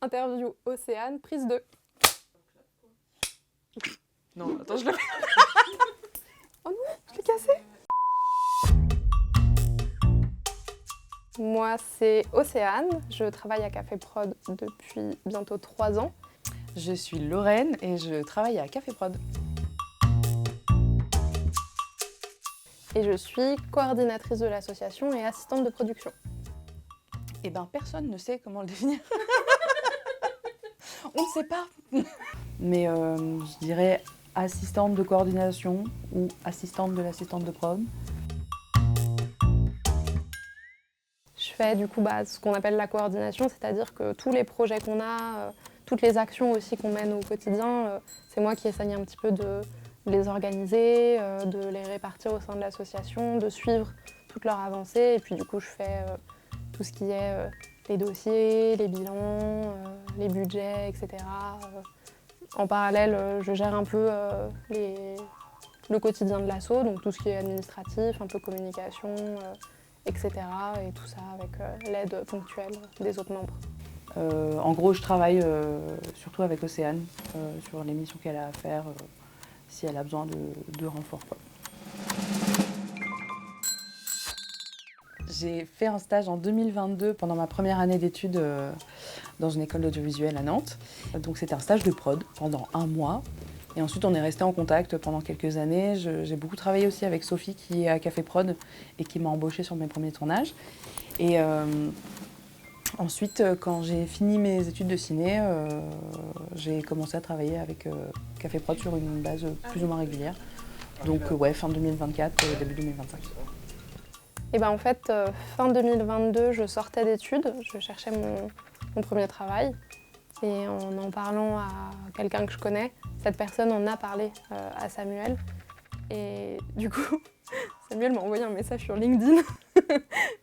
Interview Océane, prise 2. Non, attends, je le fais. Oh non, je l'ai cassé. Moi, c'est Océane. Je travaille à Café Prod depuis bientôt 3 ans. Je suis Lorraine et je travaille à Café Prod. Et je suis coordinatrice de l'association et assistante de production. Eh ben, personne ne sait comment le définir. On ne sait pas. Mais je dirais assistante de coordination ou assistante de l'assistante de prod. Je fais du coup ce qu'on appelle la coordination, c'est-à-dire que tous les projets qu'on a, toutes les actions aussi qu'on mène au quotidien, c'est moi qui essaye un petit peu de les organiser, de les répartir au sein de l'association, de suivre toutes leurs avancées. Et puis du coup, je fais tout ce qui est les dossiers, les bilans, les budgets, etc. En parallèle, je gère un peu le quotidien de l'asso, donc tout ce qui est administratif, un peu communication, etc. Et tout ça avec l'aide ponctuelle des autres membres. En gros, je travaille surtout avec Océane sur les missions qu'elle a à faire, si elle a besoin de renfort, quoi. J'ai fait un stage en 2022 pendant ma première année d'études dans une école d'audiovisuel à Nantes. Donc c'était un stage de prod pendant 1 mois. Et ensuite on est resté en contact pendant quelques années. J'ai beaucoup travaillé aussi avec Sophie qui est à Café Prod et qui m'a embauchée sur mes premiers tournages. Et ensuite quand j'ai fini mes études de ciné, j'ai commencé à travailler avec Café Prod sur une base plus ou moins régulière. Donc ouais, fin 2024, début 2025. Et ben en fait, fin 2022, je sortais d'études, je cherchais mon premier travail. Et en parlant à quelqu'un que je connais, cette personne en a parlé à Samuel. Et du coup, Samuel m'a envoyé un message sur LinkedIn,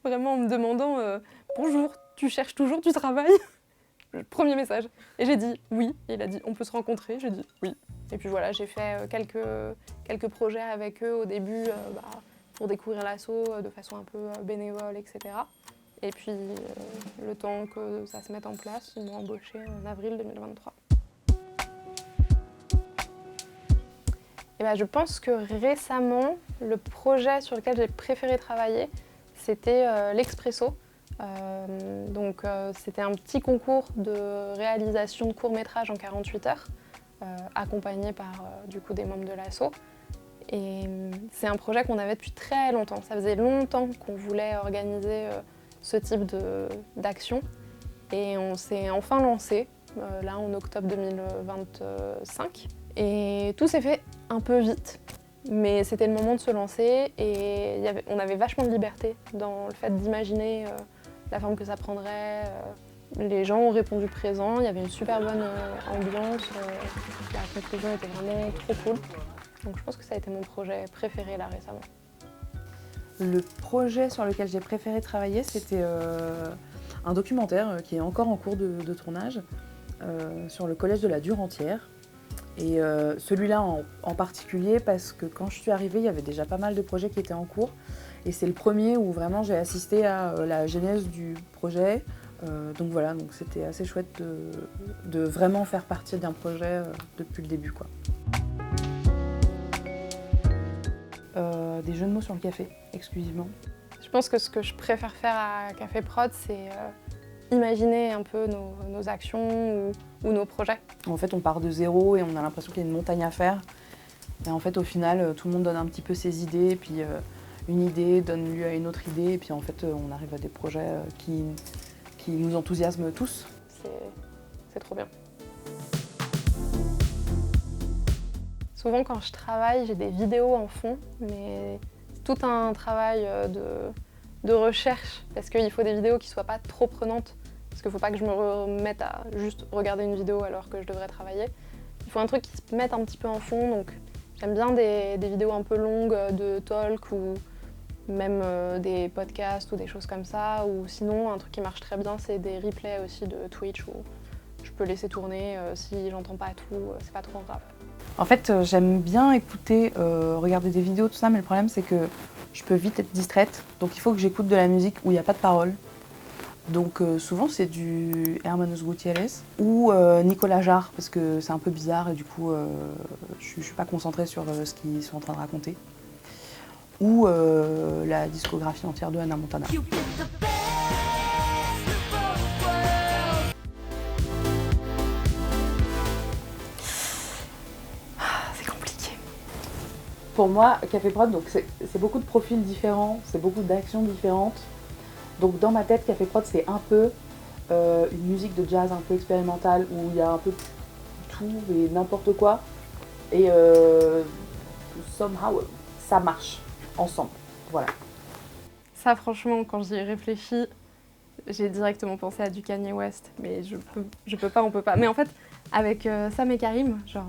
vraiment en me demandant « Bonjour, tu cherches toujours du travail ?» Premier message. Et j'ai dit « Oui ». Et il a dit « On peut se rencontrer ?» J'ai dit « Oui ». Et puis voilà, j'ai fait quelques projets avec eux au début pour découvrir l'asso de façon un peu bénévole, etc. Et puis, le temps que ça se mette en place, ils m'ont embauchée en avril 2023. Et je pense que récemment, le projet sur lequel j'ai préféré travailler, c'était l'Expresso. C'était un petit concours de réalisation de courts-métrages en 48 heures, accompagné par du coup des membres de l'asso. Et c'est un projet qu'on avait depuis très longtemps. Ça faisait longtemps qu'on voulait organiser ce type d'action. Et on s'est enfin lancé, là en octobre 2025. Et tout s'est fait un peu vite, mais c'était le moment de se lancer et on avait vachement de liberté dans le fait d'imaginer la forme que ça prendrait. Les gens ont répondu présent, il y avait une super bonne ambiance, la conclusion était vraiment trop cool. Donc je pense que ça a été mon projet préféré là récemment. Le projet sur lequel j'ai préféré travailler, c'était un documentaire qui est encore en cours de tournage sur le collège de la Durantière. Et celui-là en particulier parce que quand je suis arrivée, il y avait déjà pas mal de projets qui étaient en cours. Et c'est le premier où vraiment j'ai assisté à la genèse du projet. Donc voilà, donc c'était assez chouette de vraiment faire partie d'un projet depuis le début, quoi. Des jeux de mots sur le café, exclusivement. Je pense que ce que je préfère faire à Café Prod, c'est imaginer un peu nos actions ou nos projets. En fait, on part de zéro et on a l'impression qu'il y a une montagne à faire. Et en fait, au final, tout le monde donne un petit peu ses idées, et puis une idée donne lieu à une autre idée, et puis en fait, on arrive à des projets qui nous enthousiasment tous. C'est trop bien. Souvent, quand je travaille, j'ai des vidéos en fond, mais c'est tout un travail de recherche, parce qu'il faut des vidéos qui ne soient pas trop prenantes, parce qu'il ne faut pas que je me remette à juste regarder une vidéo alors que je devrais travailler. Il faut un truc qui se mette un petit peu en fond, donc j'aime bien des vidéos un peu longues de talk ou même des podcasts ou des choses comme ça, ou sinon un truc qui marche très bien, c'est des replays aussi de Twitch où je peux laisser tourner, si j'entends pas tout, c'est pas trop grave. En fait, j'aime bien écouter, regarder des vidéos, tout ça, mais le problème c'est que je peux vite être distraite, donc il faut que j'écoute de la musique où il n'y a pas de paroles. Donc souvent c'est du Hermanos Gutiérrez ou Nicolas Jarre, parce que c'est un peu bizarre et du coup je ne suis pas concentrée sur ce qu'ils sont en train de raconter. Ou la discographie entière de Hannah Montana. C'est compliqué. Pour moi, Café Prod, donc c'est beaucoup de profils différents, c'est beaucoup d'actions différentes. Donc dans ma tête, Café Prod, c'est un peu une musique de jazz un peu expérimentale où il y a un peu tout et n'importe quoi. Et somehow, ça marche ensemble. Voilà. Ça, franchement, quand j'y ai réfléchi, j'ai directement pensé à du Kanye West. Mais je peux pas, on peut pas. Mais en fait, avec Sam et Karim, genre,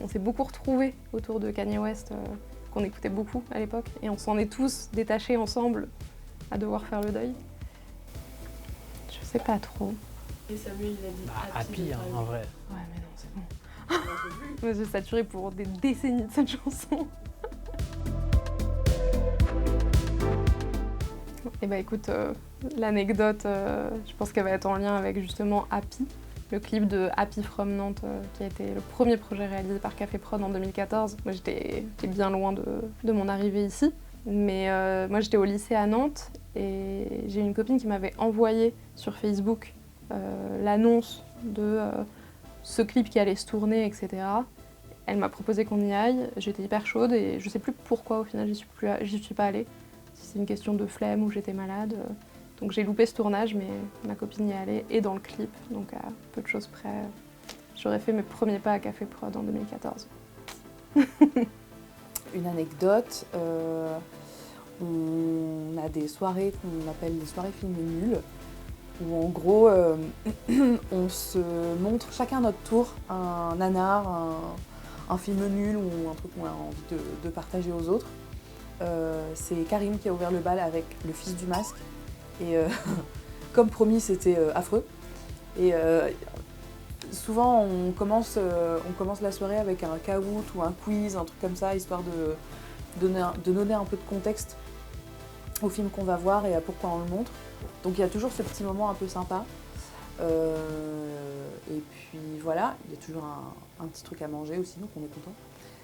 on s'est beaucoup retrouvés autour de Kanye West, qu'on écoutait beaucoup à l'époque. Et on s'en est tous détachés ensemble à devoir faire le deuil. Je sais pas trop. Et Samuel, il a dit Happy, en vrai. Ouais, mais non, c'est bon. Moi, j'ai saturé pour des décennies de cette chanson. Et bah écoute, l'anecdote, je pense qu'elle va être en lien avec justement Happy, le clip de Happy from Nantes, qui a été le premier projet réalisé par Café Prod en 2014. Moi j'étais bien loin de mon arrivée ici, mais moi j'étais au lycée à Nantes et j'ai une copine qui m'avait envoyé sur Facebook l'annonce de ce clip qui allait se tourner, etc. Elle m'a proposé qu'on y aille, j'étais hyper chaude et je sais plus pourquoi au final j'y suis pas allée. Si c'est une question de flemme ou j'étais malade. Donc j'ai loupé ce tournage, mais ma copine y est allée et dans le clip, donc à peu de choses près, j'aurais fait mes premiers pas à Café Prod en 2014. Une anecdote, on a des soirées qu'on appelle des soirées films nuls, où en gros on se montre chacun à notre tour un nanar, un film nul ou un truc qu'on a envie de partager aux autres. C'est Karim qui a ouvert le bal avec Le Fils du Masque et comme promis c'était affreux et souvent on commence la soirée avec un caout ou un quiz, un truc comme ça, histoire de donner un peu de contexte au film qu'on va voir et à pourquoi on le montre. Donc il y a toujours ce petit moment un peu sympa. Et puis voilà, il y a toujours un petit truc à manger aussi, donc on est content.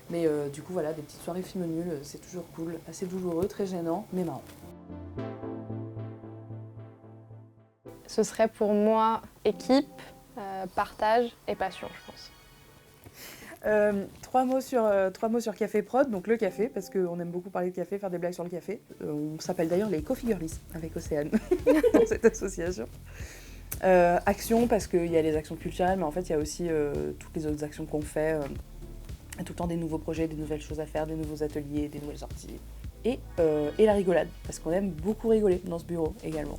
Mais du coup voilà, des petites soirées films nuls, c'est toujours cool, assez douloureux, très gênant, mais marrant. Ce serait pour moi équipe, partage et passion, je pense. Trois mots sur Café Prod, donc le café, parce qu'on aime beaucoup parler de café, faire des blagues sur le café. On s'appelle d'ailleurs les Coffee Girlies avec Océane dans cette association. Action, parce qu'il y a les actions culturelles, mais en fait il y a aussi toutes les autres actions qu'on fait. Tout le temps des nouveaux projets, des nouvelles choses à faire, des nouveaux ateliers, des nouvelles sorties. Et la rigolade, parce qu'on aime beaucoup rigoler dans ce bureau également.